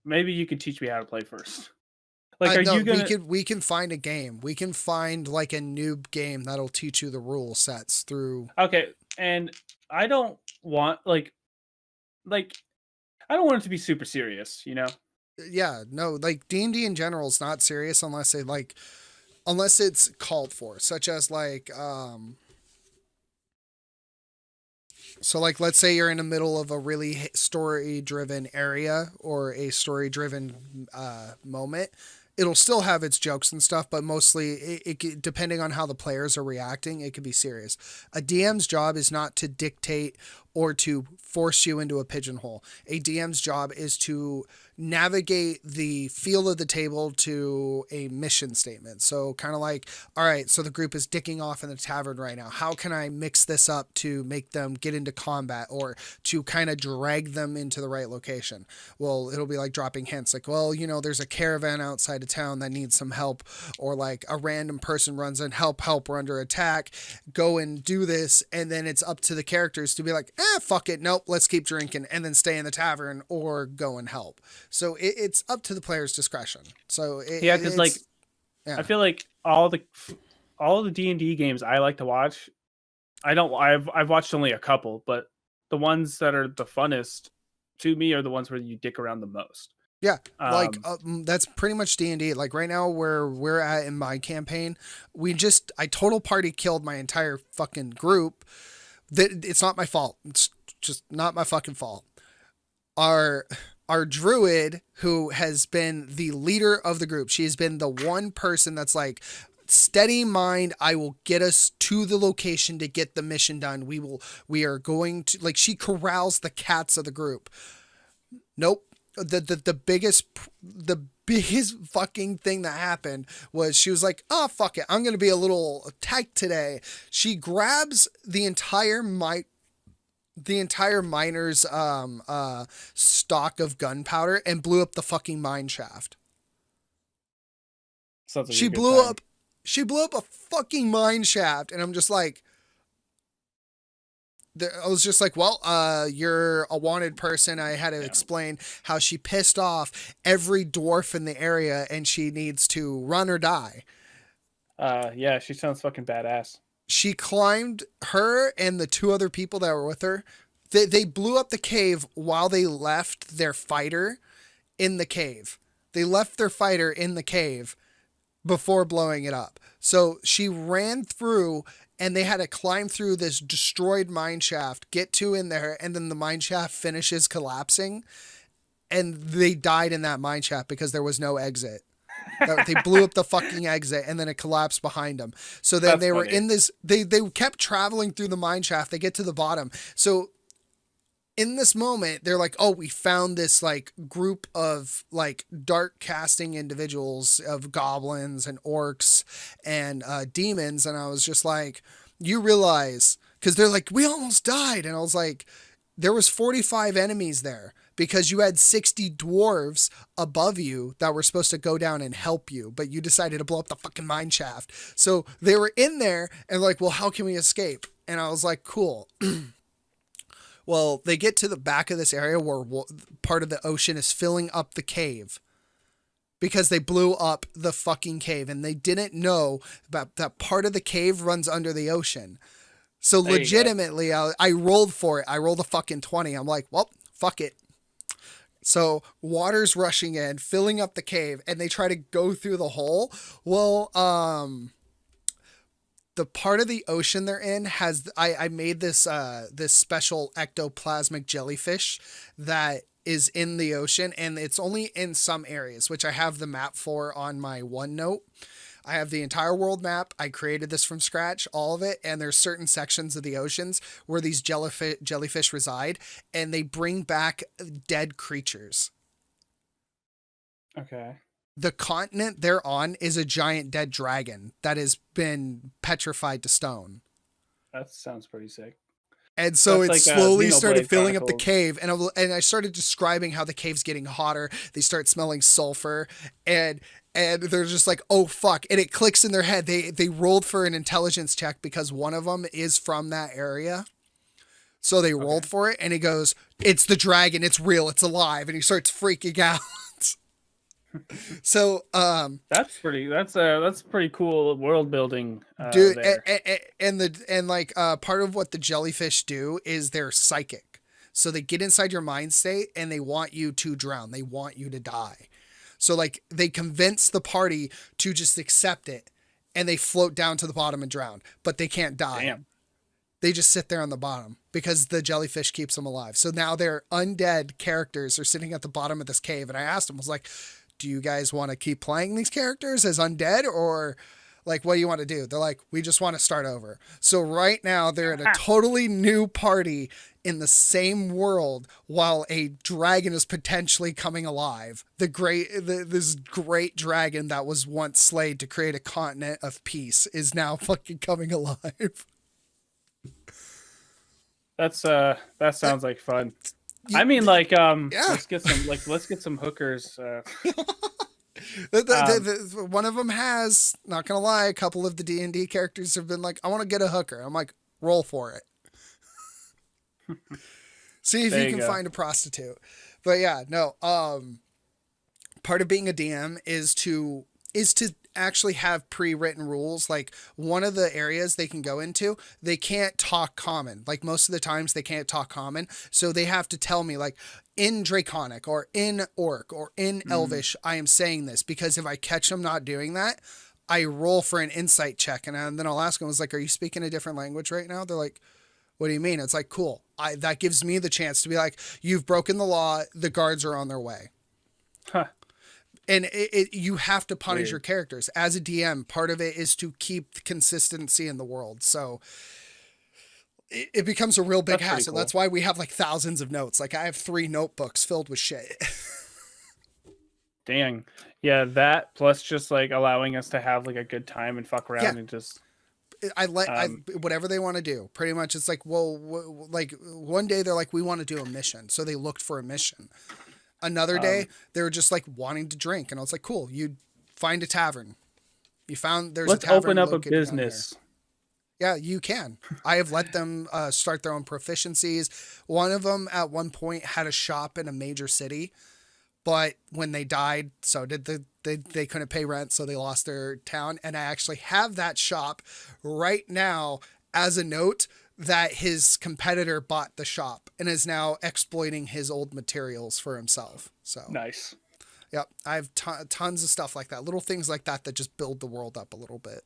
maybe you could teach me how to play first. Like, are No, you gonna? we can find a game. We can find like a noob game that'll teach you the rule sets through. Okay, and I don't want like I don't want it to be super serious, you know? Yeah, no, like D&D in general is not serious unless it's called for, such as like so like let's say you're in the middle of a really story driven area or a story driven moment. It'll still have its jokes and stuff, but mostly depending on how the players are reacting, it could be serious. A DM's job is not to dictate or to force you into a pigeonhole. A DM's job is to navigate the feel of the table to a mission statement. So kind of like, all right, so the group is dicking off in the tavern right now. How can I mix this up to make them get into combat or to kind of drag them into the right location? Well, it'll be like dropping hints like, well, you know, there's a caravan outside of town that needs some help, or like a random person runs in, help, we're under attack, go and do this. And then it's up to the characters to be like, fuck it. Nope. Let's keep drinking and then stay in the tavern or go and help. So it's up to the player's discretion. So Yeah, because like yeah. I feel like all the D&D games I like to watch, I've watched only a couple, but the ones that are the funnest to me are the ones where you dick around the most. Yeah, like that's pretty much D&D. Like right now where we're at in my campaign, I total party killed my entire fucking group. It's not my fault. It's just not my fucking fault. Our druid, who has been the leader of the group, she has been the one person that's like, steady mind, I will get us to the location to get the mission done. We are going to, like, she corrals the cats of the group. Nope. The biggest fucking thing that happened was she was like, oh, fuck it, I'm going to be a little tight today. She grabs the entire miner's stock of gunpowder and blew up the fucking mine shaft. Like she blew up a fucking mine shaft, and I'm just like, I was just like, well, you're a wanted person. I had to explain how she pissed off every dwarf in the area and she needs to run or die. Yeah, she sounds fucking badass. She climbed, her and the two other people that were with her. They blew up the cave while they left their fighter in the cave. They left their fighter in the cave before blowing it up. So she ran through, and they had to climb through this destroyed mine shaft, get to in there, and then the mine shaft finishes collapsing, and they died in that mine shaft because there was no exit. They blew up the fucking exit, and then it collapsed behind them. So then they were in this, they kept traveling through the mine shaft. They get to the bottom. So in this moment, they're like, oh, we found this like group of like dark casting individuals of goblins and orcs and demons. And I was just like, you realize, because they're like, we almost died. And I was like, there was 45 enemies there because you had 60 dwarves above you that were supposed to go down and help you, but you decided to blow up the fucking mine shaft. So they were in there and like, well, how can we escape? And I was like, cool. Well, they get to the back of this area where part of the ocean is filling up the cave because they blew up the fucking cave, and they didn't know about that part of the cave runs under the ocean. So legitimately, I rolled for it. I rolled a fucking 20. I'm like, well, fuck it. So water's rushing in, filling up the cave, and they try to go through the hole. Well, the part of the ocean they're in has, I made this this special ectoplasmic jellyfish that is in the ocean, and it's only in some areas, which I have the map for on my OneNote. I have the entire world map. I created this from scratch, all of it, and there's certain sections of the oceans where these jellyfish reside, and they bring back dead creatures. Okay. The continent they're on is a giant dead dragon that has been petrified to stone. That sounds pretty sick. And so it slowly started filling up the cave, and I started describing how the cave's getting hotter. They start smelling sulfur, and they're just like, oh fuck. And it clicks in their head. They rolled for an intelligence check because one of them is from that area. So they rolled for it, and he goes, it's the dragon, it's real, it's alive. And he starts freaking out. So, That's pretty cool world building dude, there. and like part of what the jellyfish do is they're psychic. So they get inside your mind state and they want you to drown. They want you to die. So like they convince the party to just accept it and they float down to the bottom and drown, but they can't die. Damn. They just sit there on the bottom because the jellyfish keeps them alive. So now their undead characters are sitting at the bottom of this cave. And I asked them, I was like, do you guys want to keep playing these characters as undead or like, what do you want to do? They're like, we just want to start over. So right now they're in a totally new party in the same world while a dragon is potentially coming alive. This great dragon that was once slayed to create a continent of peace is now fucking coming alive. That sounds like fun. You- I mean, like, yeah. let's get some hookers. One of them has, not gonna lie, a couple of the D&D characters have been like, I want to get a hooker. I'm like, roll for it. See if you can find a prostitute. But yeah, no. Part of being a DM is to actually have pre-written rules. Like one of the areas they can go into, they can't talk common. Like most of the times they can't talk common. So they have to tell me like in Draconic or in Orc or in Elvish, I am saying this because if I catch them not doing that, I roll for an insight check. And then I'll ask them, I was like, are you speaking a different language right now? They're like, what do you mean? It's like, cool. That gives me the chance to be like, you've broken the law. The guards are on their way. Huh. And you have to punish your characters. As a DM, part of it is to keep consistency in the world. So it becomes a real big hassle. Cool. That's why we have like thousands of notes. Like I have 3 notebooks filled with shit. Dang. Yeah, that plus just like allowing us to have like a good time and fuck around and just... I whatever they want to do. Pretty much it's like, well, like one day they're like, we want to do a mission. So they looked for a mission. Another day, they were just like wanting to drink. And I was like, cool, you find a tavern. You found there's a tavern. Let's open up a business. Yeah, you can. I have let them start their own proficiencies. One of them at one point had a shop in a major city. But when they died, so did they couldn't pay rent, so they lost their town. And I actually have that shop right now as a note that his competitor bought the shop and is now exploiting his old materials for himself. So nice. Yep, I have tons of stuff like that, little things like that that just build the world up a little bit.